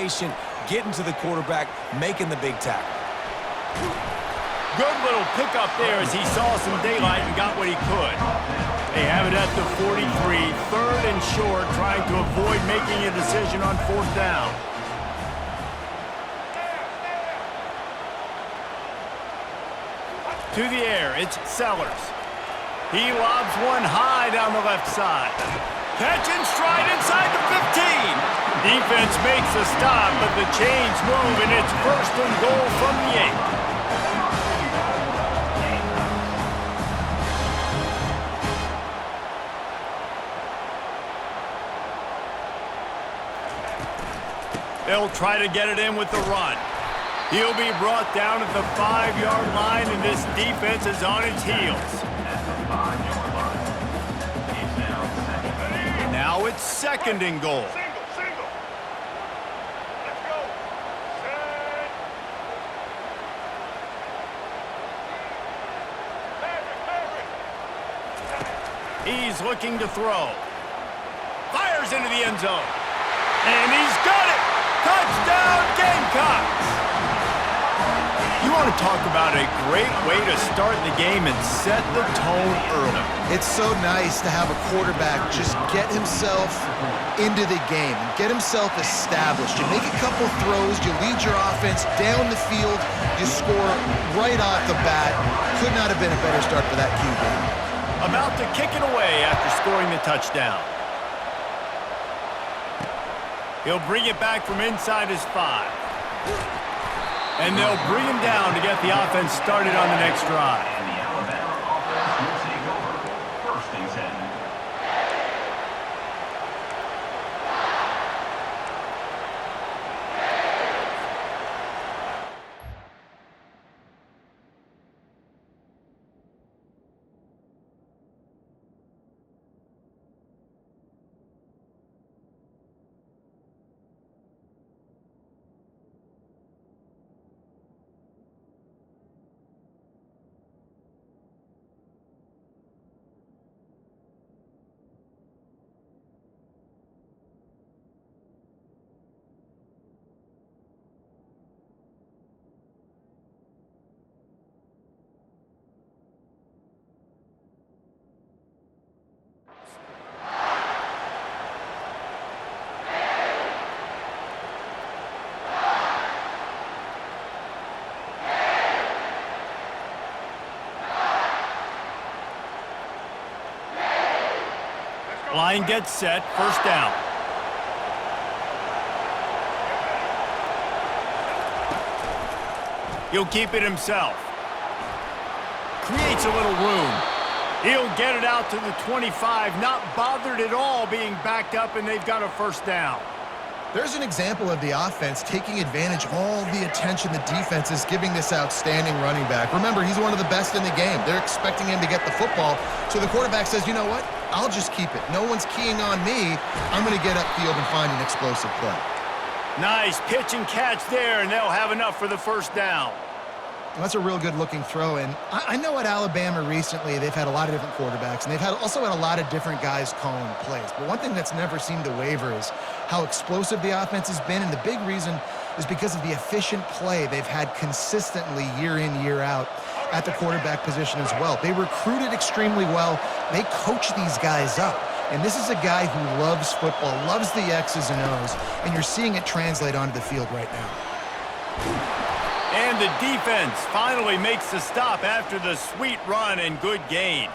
patient, getting to the quarterback, making the big tackle. Good little pickup there as he saw some daylight and got what he could. They have it at the 43, 3rd and short, trying to avoid making a decision on 4th down. To the air, it's Sellers. He lobs one high down the left side. Catch in stride inside the 15. Defense makes a stop, but the chains move, and it's 1st and goal from the 8. They'll try to get it in with the run. He'll be brought down at the 5-yard line, and this defense is on its heels. Now it's 2nd and goal. He's looking to throw. Fires into the end zone. And he's got it! Touchdown, Gamecocks! You want to talk about a great way to start the game and set the tone early. It's so nice to have a quarterback just get himself into the game, get himself established. You make a couple throws, you lead your offense down the field, you score right off the bat. Could not have been a better start for that QB. About to kick it away after scoring the touchdown. He'll bring it back from inside his 5. And they'll bring him down to get the offense started on the next drive. And the Alabama offense will take over 1st and 10. Line gets set, 1st down. He'll keep it himself. Creates a little room. He'll get it out to the 25, not bothered at all being backed up, and they've got a 1st down. There's an example of the offense taking advantage of all the attention the defense is giving this outstanding running back. Remember, he's one of the best in the game. They're expecting him to get the football, so the quarterback says, you know what? I'll just keep it. No one's keying on me. I'm going to get upfield and find an explosive play. Nice pitch and catch there, and they'll have enough for the 1st down. That's a real good-looking throw, and I know at Alabama recently they've had a lot of different quarterbacks, and they've also had a lot of different guys calling plays. But one thing that's never seemed to waver is how explosive the offense has been, and the big reason is because of the efficient play they've had consistently year in, year out at the quarterback position as well. They recruited extremely well. They coach these guys up. And this is a guy who loves football, loves the X's and O's, and you're seeing it translate onto the field right now. And the defense finally makes the stop after the sweet run and good gain.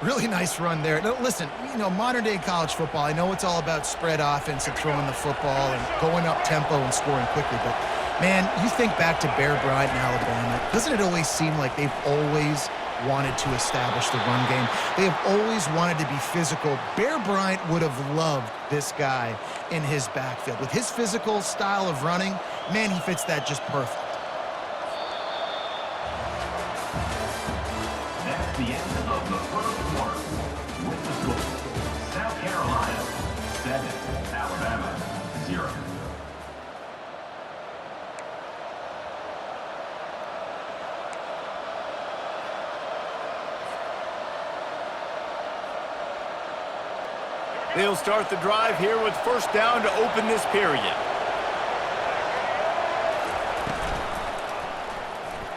Really nice run there. Now, listen, you know, modern-day college football, I know it's all about spread offense and throwing the football and going up tempo and scoring quickly, but, man, you think back to Bear Bryant in Alabama, doesn't it always seem like they've always wanted to establish the run game? They have always wanted to be physical. Bear Bryant would have loved this guy in his backfield. With his physical style of running, man, he fits that just perfect. That's the end of the 1st quarter. With the score, South Carolina 7, Alabama 0. They'll start the drive here with 1st down to open this period.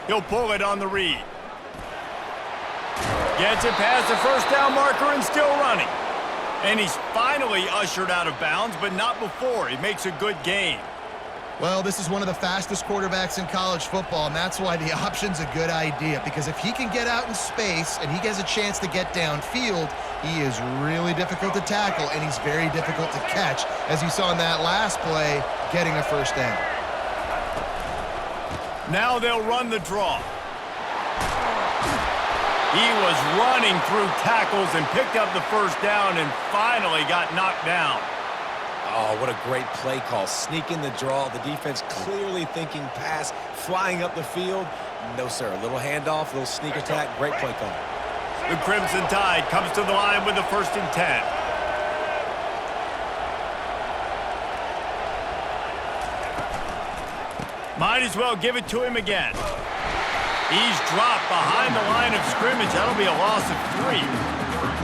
He'll pull it on the read. Gets it past the first down marker and still running. And he's finally ushered out of bounds, but not before. He makes a good gain. Well, this is one of the fastest quarterbacks in college football, and that's why the option's a good idea, because if he can get out in space and he gets a chance to get downfield, he is really difficult to tackle, and he's very difficult to catch, as you saw in that last play, getting a first down. Now they'll run the draw. He was running through tackles and picked up the first down and finally got knocked down. Oh, what a great play call. Sneaking the draw. The defense clearly thinking pass, flying up the field. No, sir. A little handoff, a little sneak attack. Great play call. The Crimson Tide comes to the line with a 1st and 10. Might as well give it to him again. He's dropped behind the line of scrimmage. That'll be a loss of 3.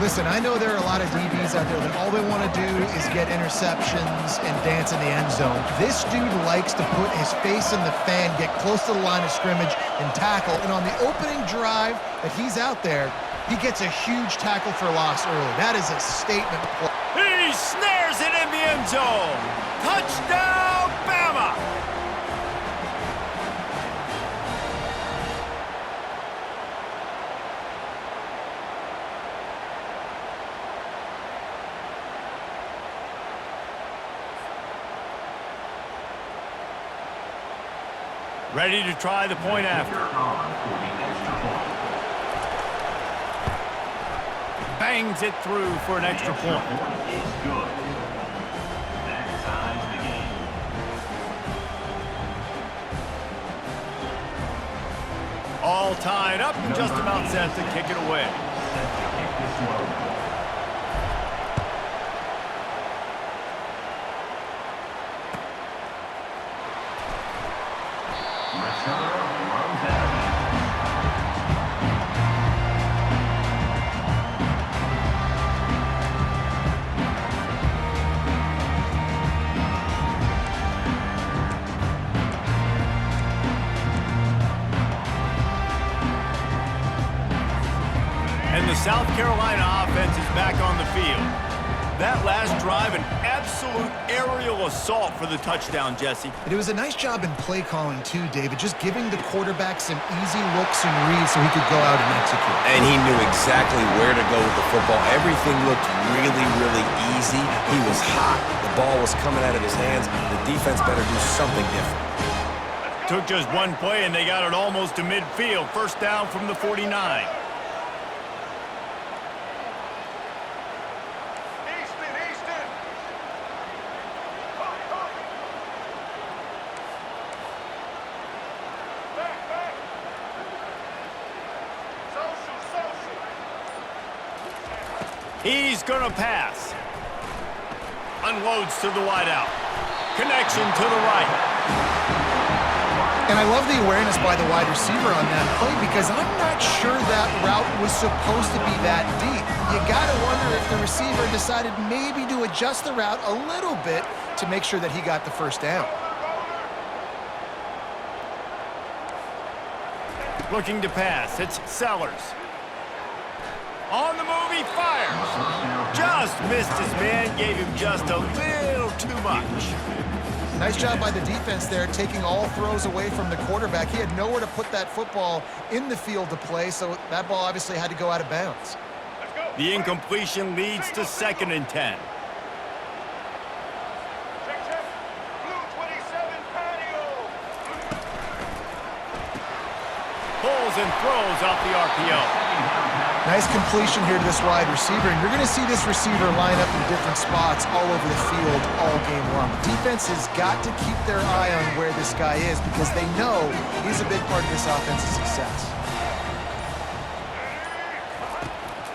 Listen, I know there are a lot of DBs out there that all they want to do is get interceptions and dance in the end zone. This dude likes to put his face in the fan, get close to the line of scrimmage, and tackle. And on the opening drive that he's out there, he gets a huge tackle for loss early. That is a statement play. He snares it in the end zone. Touchdown, Bama! Ready to try the point after. Bangs it through for an extra point. Is good. That ties the game. All tied up and just about set to kick it away. Set to kick this one. And the South Carolina offense is back on the field. That last drive, an absolute aerial assault for the touchdown, Jesse. And it was a nice job in play calling too, David, just giving the quarterback some easy looks and reads so he could go out and execute. And he knew exactly where to go with the football. Everything looked really, really easy. He was hot. The ball was coming out of his hands. The defense better do something different. Took just one play and they got it almost to midfield. 1st down from the 49. He's going to pass. Unloads to the wideout. Connection to the right. And I love the awareness by the wide receiver on that play because I'm not sure that route was supposed to be that deep. You got to wonder if the receiver decided maybe to adjust the route a little bit to make sure that he got the first down. Looking to pass. It's Sellers. On the move, he fires. Just missed his man, gave him just a little too much. Nice job by the defense there, taking all throws away from the quarterback. He had nowhere to put that football in the field to play, so that ball obviously had to go out of bounds. The incompletion leads to 2nd and 10. Pulls and throws off the RPO. Nice completion here to this wide receiver, and you're going to see this receiver line up in different spots all over the field all game long. Defense has got to keep their eye on where this guy is because they know he's a big part of this offense's success.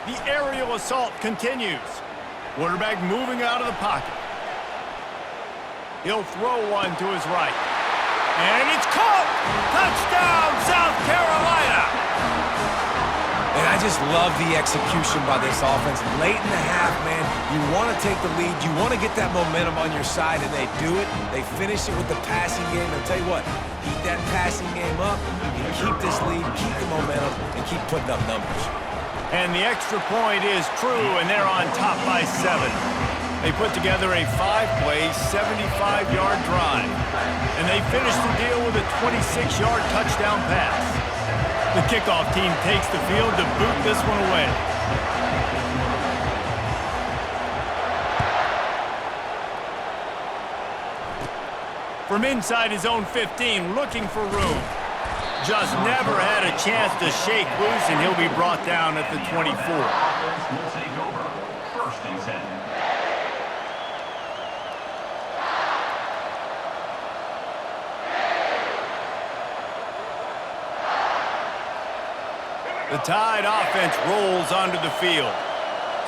The aerial assault continues. Quarterback moving out of the pocket. He'll throw one to his right. And it's caught! Touchdown, South Carolina! And I just love the execution by this offense. Late in the half, man, you want to take the lead. You want to get that momentum on your side, and they do it. They finish it with the passing game. And I'll tell you what, keep that passing game up. You can keep this lead, keep the momentum, and keep putting up numbers. And the extra point is true, and they're on top by 7. They put together a 5-play, 75-yard drive. And they finish the deal with a 26-yard touchdown pass. The kickoff team takes the field to boot this one away. From inside his own 15, looking for room. Just never had a chance to shake loose, and he'll be brought down at the 24. Offense will take over. First and 10. The Tide offense rolls onto the field.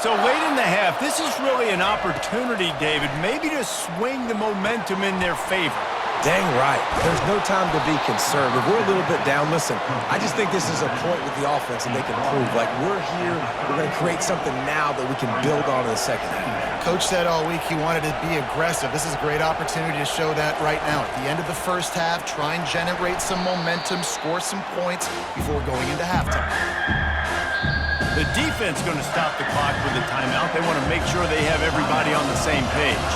So late in the half, this is really an opportunity, David, maybe to swing the momentum in their favor. Dang right. There's no time to be concerned. If we're a little bit down, listen, I just think this is a point with the offense that they can prove. Like, we're here, we're going to create something now that we can build on in the second half. Coach said all week he wanted to be aggressive. This is a great opportunity to show that right now. At the end of the first half, try and generate some momentum, score some points before going into halftime. The defense going to stop the clock with a timeout. They want to make sure they have everybody on the same page.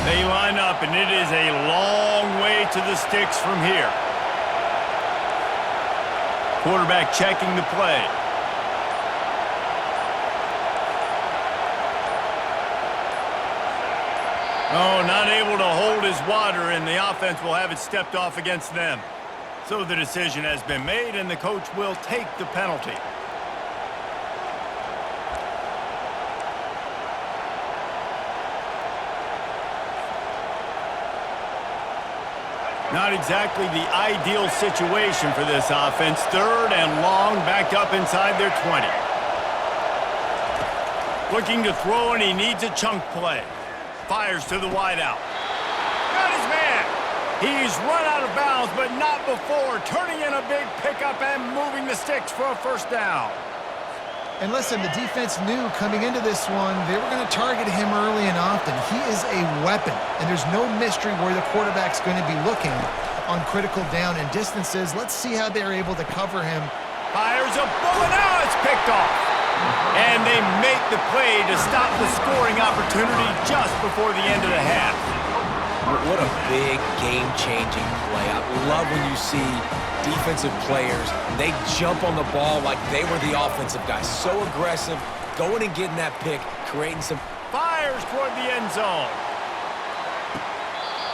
They line up, and it is a long way to the sticks from here. Quarterback checking the play. Oh, not able to hold his water, and the offense will have it stepped off against them. So the decision has been made, and the coach will take the penalty. Not exactly the ideal situation for this offense. 3rd and long, back up inside their 20. Looking to throw, and he needs a chunk play. Fires to the wideout. Got his man. He's run out of bounds, but not before turning in a big pickup and moving the sticks for a first down. And listen, the defense knew coming into this one, they were going to target him early and often. He is a weapon, and there's no mystery where the quarterback's going to be looking on critical down and distances. Let's see how they're able to cover him. Fires a bullet, now it's picked off. And they make the play to stop the scoring opportunity just before the end of the half. What a big game-changing play. I love when you see defensive players, they jump on the ball like they were the offensive guys. So aggressive, going and getting that pick, creating some... Fires toward the end zone.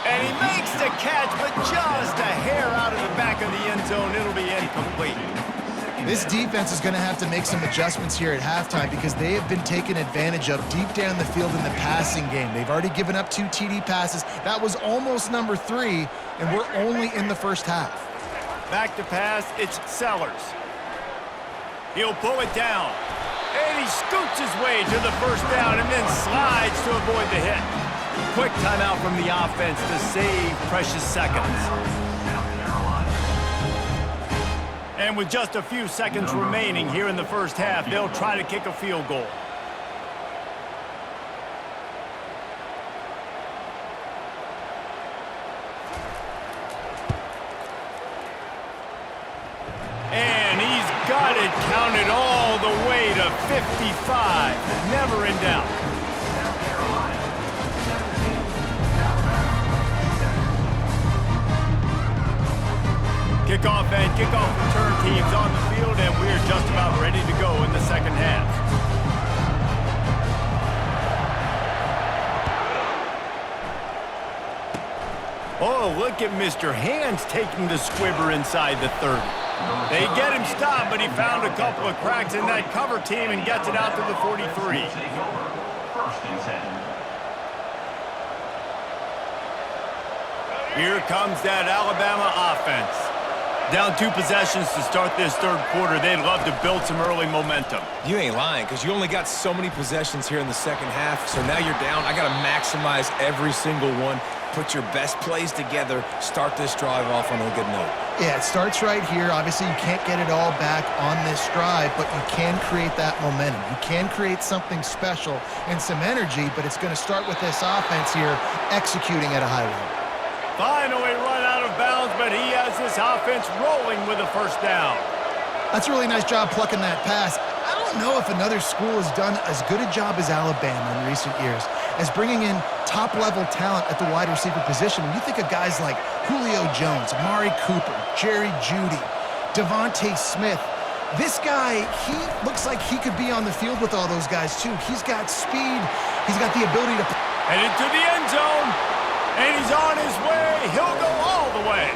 And he makes the catch, but just a hair out of the back of the end zone. It'll be incomplete. This defense is going to have to make some adjustments here at halftime because they have been taken advantage of deep down the field in the passing game. They've already given up 2 TD passes. That was almost number 3, and we're only in the first half. Back to pass, it's Sellers. He'll pull it down. And he scoots his way to the first down and then slides to avoid the hit. Quick timeout from the offense to save precious seconds. And with just a few seconds remaining here in the first half, they'll try to kick a field goal. And he's got it counted all the way to 55. Never in doubt. Kickoff and kickoff return teams on the field, and we're just about ready to go in the second half. Oh, look at Mr. Hands taking the squibber inside the 30. They get him stopped, but he found a couple of cracks in that cover team and gets it out to the 43. First and 10. Here comes that Alabama offense. Down 2 possessions to start this third quarter. They'd love to build some early momentum. You ain't lying, because you only got so many possessions here in the second half, so now you're down. I got to maximize every single one, put your best plays together, start this drive off on a good note. Yeah, it starts right here. Obviously, you can't get it all back on this drive, but you can create that momentum. You can create something special and some energy, but it's going to start with this offense here executing at a high level. Finally run out of bounds, but he has this offense rolling with a first down. That's a really nice job plucking that pass. I don't know if another school has done as good a job as Alabama in recent years as bringing in top-level talent at the wide receiver position. When you think of guys like Julio Jones, Amari Cooper, Jerry Jeudy, Devontae Smith, this guy, he looks like he could be on the field with all those guys too. He's got speed. He's got the ability to... Headed to the end zone, and he's on his way. He'll go all the way.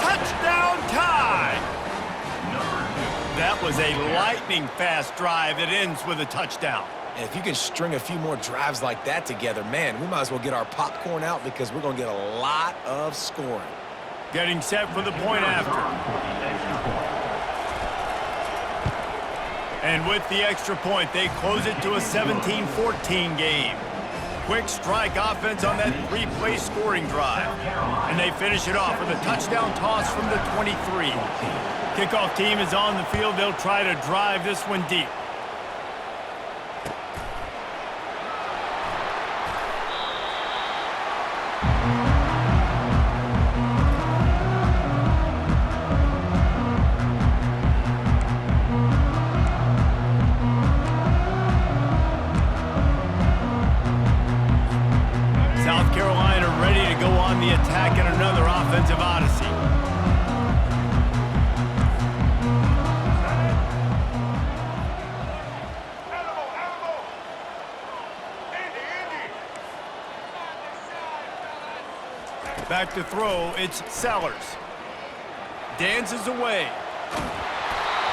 Touchdown tie. That was a lightning-fast drive that ends with a touchdown. And if you can string a few more drives like that together, man, we might as well get our popcorn out because we're going to get a lot of scoring. Getting set for the point after. And with the extra point, they close it to a 17-14 game. Quick strike offense on that 3-play scoring drive. And they finish it off with a touchdown toss from the 23. Kickoff team is on the field. They'll try to drive this one deep. South Carolina ready to go on the attack in another offensive odyssey. Back to throw, it's Sellers. Dances away.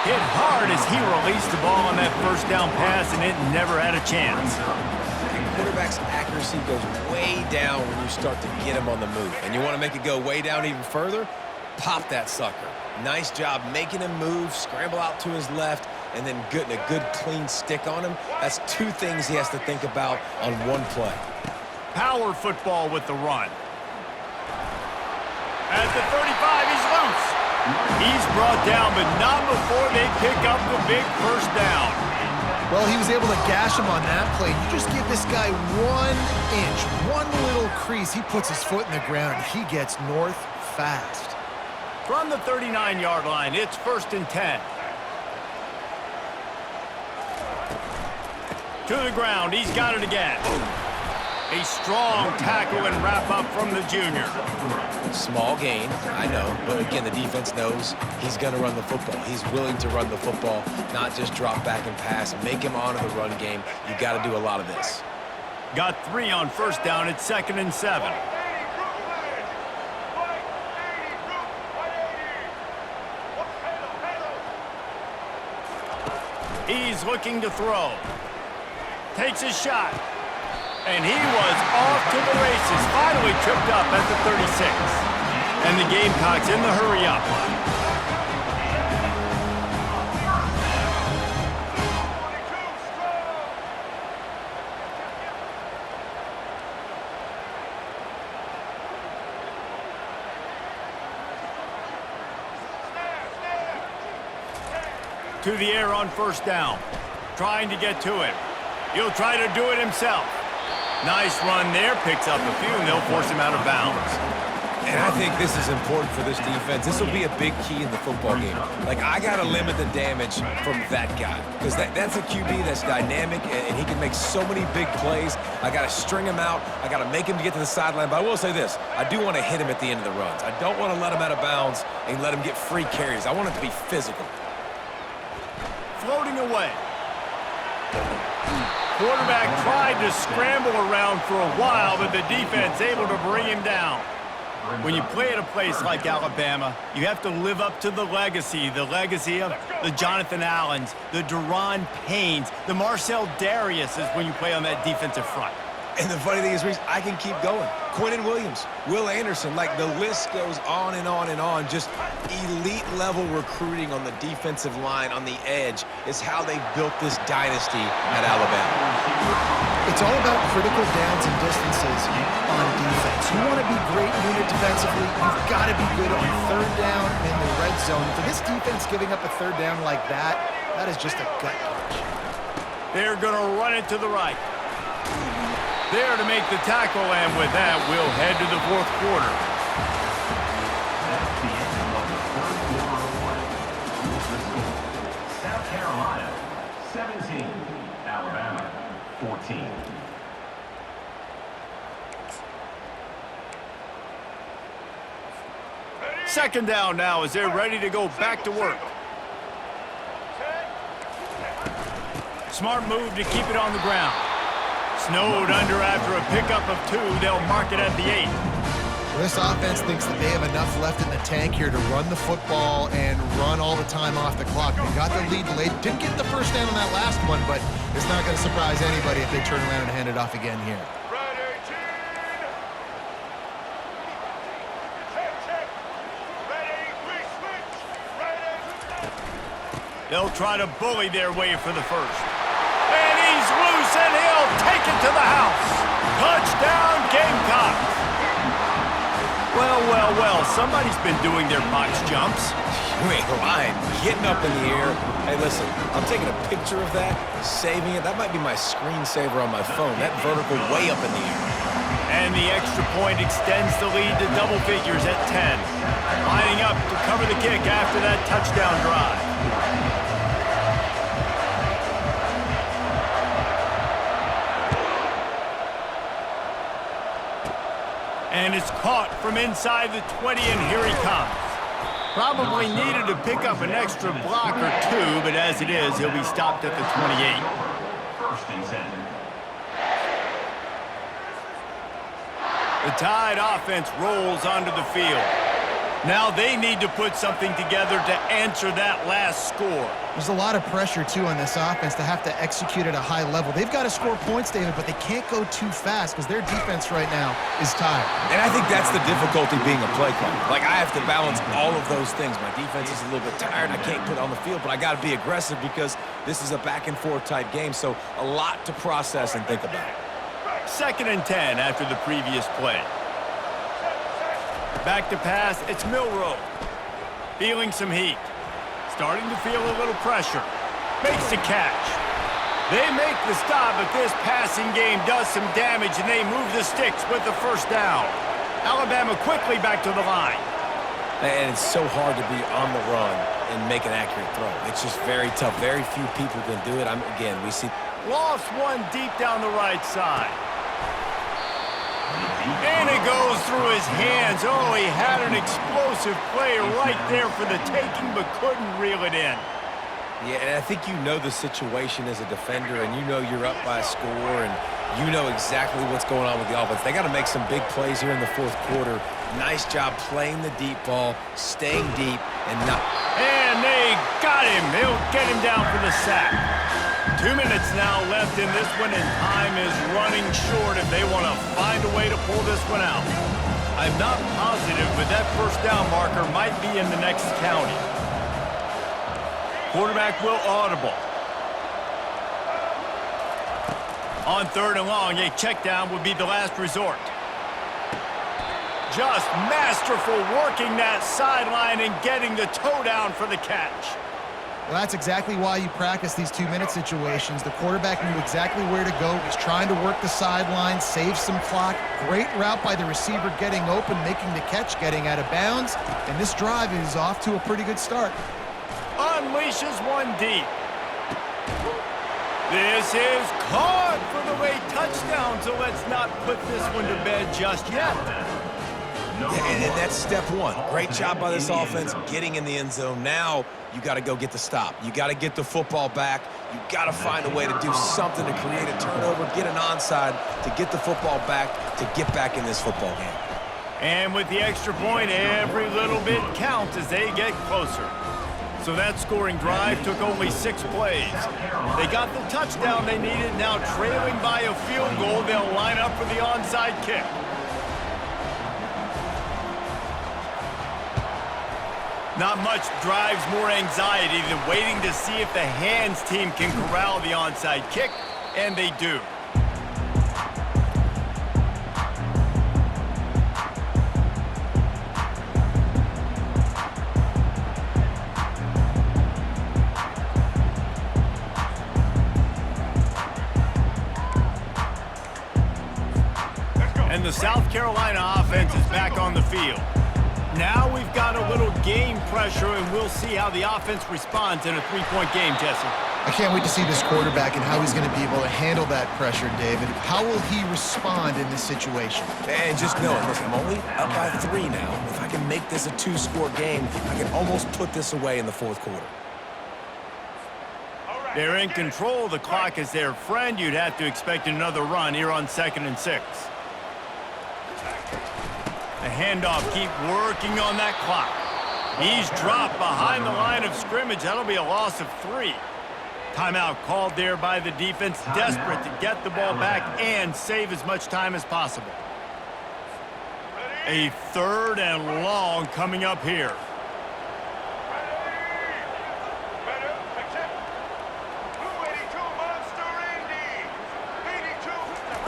Hit hard as he released the ball on that first down pass, and it never had a chance. Quarterback's accuracy goes way down when you start to get him on the move. And you want to make it go way down even further? Pop that sucker. Nice job making him move, scramble out to his left, and then getting a good clean stick on him. That's 2 things he has to think about on one play. Power football with the run. At the 35, he's loose. He's brought down, but not before they pick up the big first down. Well, he was able to gash him on that play. You just give this guy 1 inch, one little crease. He puts his foot in the ground. He gets north fast. From the 39-yard line, it's 1st and 10. To the ground, he's got it again. A strong tackle and wrap-up from the junior. Small gain, I know, but again, the defense knows he's going to run the football. He's willing to run the football, not just drop back and pass. Make him honor the run game. You got to do a lot of this. Got 3 on first down. It's 2nd and 7. He's looking to throw. Takes a shot. And he was off to the races. Finally tripped up at the 36. And the Gamecocks in the hurry-up. To the air on first down. Trying to get to it. He'll try to do it himself. Nice run there, picks up a few, and they'll force him out of bounds. And I think this is important for this defense. This will be a big key in the football game. Like, I got to limit the damage from that guy because that's a QB that's dynamic, and he can make so many big plays. I got to string him out. I got to make him to get to the sideline. But I will say this. I do want to hit him at the end of the runs. I don't want to let him out of bounds and let him get free carries. I want it to be physical. Floating away. Quarterback tried to scramble around for a while, but the defense able to bring him down. When you play at a place like Alabama, you have to live up to the legacy of the Jonathan Allens, the Daron Paynes, the Marcel Dariuses when you play on that defensive front. And the funny thing is, Reese, I can keep going. Quinnen Williams, Will Anderson, like the list goes on and on and on. Just elite level recruiting on the defensive line, on the edge, is how they built this dynasty at Alabama. It's all about critical downs and distances on defense. You want to be great unit defensively, you've got to be good on third down in the red zone. For this defense giving up a third down like that, that is just a gut punch. They're going to run it to the right. There to make the tackle, and with that, we'll head to the fourth quarter. That's the end of the third quarter of play. Here's the score. South Carolina, 17. Alabama, 14. Second down now as they're ready to go back to work. Smart move to keep it on the ground. Snowed under after a pickup of 2. They'll mark it at the 8. Well, this offense thinks that they have enough left in the tank here to run the football and run all the time off the clock. They got the lead late. Didn't get the first down on that last one, but it's not going to surprise anybody if they turn around and hand it off again here. They'll try to bully their way for the first. And he's loose, and he'll take it to the house. Touchdown, Gamecocks. Well, somebody's been doing their box jumps. You ain't lying. Getting up in the air. Hey, listen, I'm taking a picture of that, saving it. That might be my screensaver on my phone. That vertical way up in the air. And the extra point extends the lead to double figures at 10. Lining up to cover the kick after that touchdown drive. And it's caught from inside the 20, and here he comes. Probably needed to pick up an extra block or 2, but as it is, he'll be stopped at the 28. First and 10. The Tide offense rolls onto the field. Now they need to put something together to answer that last score. There's a lot of pressure, too, on this offense to have to execute at a high level. They've got to score points, David, but they can't go too fast because their defense right now is tired. And I think that's the difficulty being a play caller. Like, I have to balance all of those things. My defense is a little bit tired. I can't put it on the field, but I got to be aggressive because this is a back-and-forth type game, so a lot to process and think about. Second and 10 after the previous play. Back to pass, it's Milroe. Feeling some heat. Starting to feel a little pressure. Makes the catch. They make the stop, but this passing game does some damage, and they move the sticks with the first down. Alabama quickly back to the line. And it's so hard to be on the run and make an accurate throw. It's just very tough. Very few people can do it. Again, we see... Lost one deep down the right side. And it goes through his hands. Oh, he had an explosive play right there for the taking, but couldn't reel it in. Yeah, and I think you know the situation as a defender, and you know you're up by a score, and you know exactly what's going on with the offense. They got to make some big plays here in the fourth quarter. Nice job playing the deep ball, staying deep, and not... And they got him. They'll get him down for the sack. 2 minutes now left in this one, and time is running short if they want to find a way to pull this one out. I'm not positive, but that first down marker might be in the next county. Quarterback will audible. On third and long, a check down would be the last resort. Just masterful working that sideline and getting the toe down for the catch. Well, that's exactly why you practice these 2-minute situations. The quarterback knew exactly where to go. He's trying to work the sideline, save some clock. Great route by the receiver getting open, making the catch, getting out of bounds. And this drive is off to a pretty good start. Unleashes one deep. This is caught for the late touchdown, so let's not put this one to bed just yet. And that's step one. Great job by this offense getting in the end zone. Now you got to go get the stop. You got to get the football back. You got to find a way to do something to create a turnover, get an onside, to get the football back, to get back in this football game. And with the extra point, every little bit counts as they get closer. So that scoring drive took only 6 plays. They got the touchdown they needed. Now trailing by a field goal, they'll line up for the onside kick. Not much drives more anxiety than waiting to see if the hands team can corral the onside kick, and they do. And the South Carolina offense is back on the field. Now we've got a little game pressure, and we'll see how the offense responds in a three-point game, Jesse. I can't wait to see this quarterback and how he's going to be able to handle that pressure, David. How will he respond in this situation? And just know it. Listen, I'm only up by 3 now. If I can make this a 2-score game, I can almost put this away in the fourth quarter. They're in control. The clock is their friend. You'd have to expect another run here on 2nd and 6. The handoff, keep working on that clock. He's dropped behind the line of scrimmage. That'll be a loss of 3. Timeout called there by the defense, desperate to get the ball back and save as much time as possible. A 3rd and long coming up here.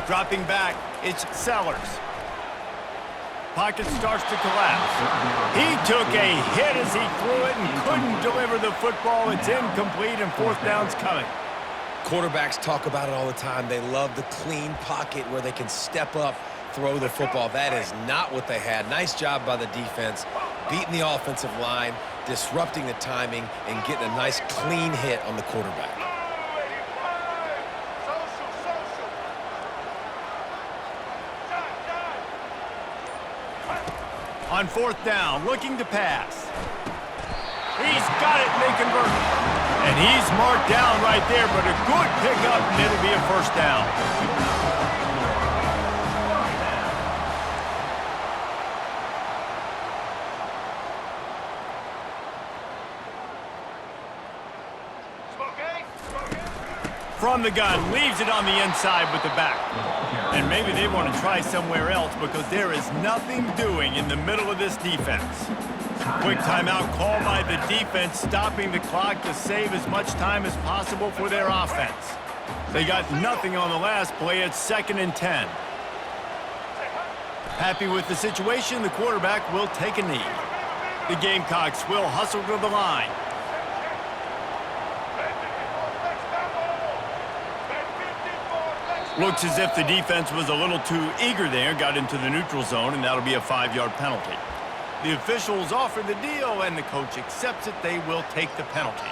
Dropping back, it's Sellers. Pocket starts to collapse. He took a hit as he threw it and couldn't deliver the football. It's incomplete and 4th down's coming. Quarterbacks talk about it all the time. They love the clean pocket where they can step up, throw the football. That is not what they had. Nice job by the defense, beating the offensive line, disrupting the timing, and getting a nice clean hit on the quarterback. On 4th down, looking to pass. He's got it, and they convert. And he's marked down right there, but a good pickup, and it'll be a 1st down. From the gun, leaves it on the inside with the back. And maybe they want to try somewhere else because there is nothing doing in the middle of this defense. Quick timeout called by the defense, stopping the clock to save as much time as possible for their offense. They got nothing on the last play. It's 2nd and 10. Happy with the situation, the quarterback will take a knee. The Gamecocks will hustle to the line. Looks as if the defense was a little too eager there, got into the neutral zone, and that'll be a 5-yard penalty. The officials offer the deal, and the coach accepts it. They will take the penalty.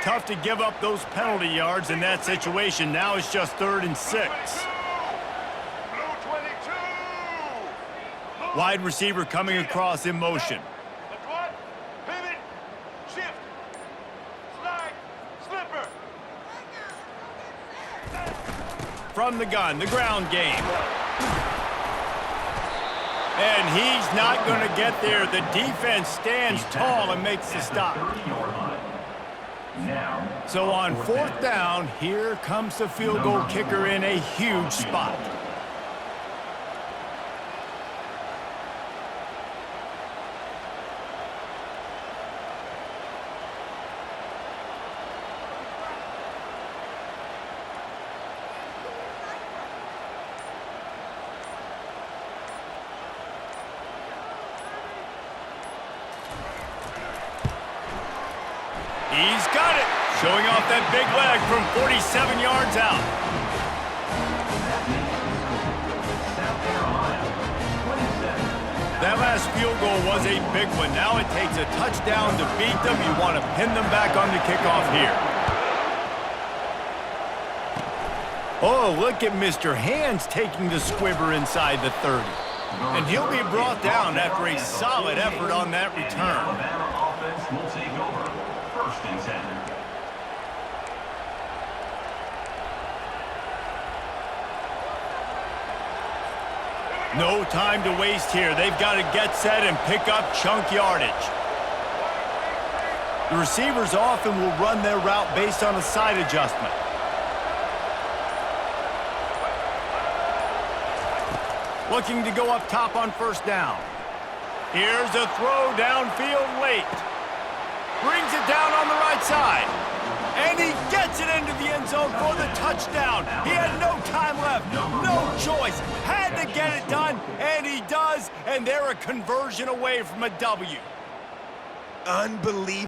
Tough to give up those penalty yards in that situation. Now it's just 3rd and 6. Wide receiver coming across in motion. From the gun, the ground game. And he's not going to get there. The defense stands tall and makes the stop. So on 4th down, here comes the field goal kicker in a huge spot. He's got it, showing off that big leg from 47 yards out. That last field goal was a big one. Now it takes a touchdown to beat them. You want to pin them back on the kickoff here. Oh, look at Mr. Hands taking the squibber inside the 30. And he'll be brought down after a solid effort on that return. Alabama offense will take over. 1st and 10. No time to waste here. They've got to get set and pick up chunk yardage. The receivers often will run their route based on a side adjustment. Looking to go up top on first down. Here's a throw downfield late. Brings it down on the right side. And he gets it into the end zone for the touchdown. He had no time left, no choice. Had to get it done, and he does. And they're a conversion away from a W. Unbelievable.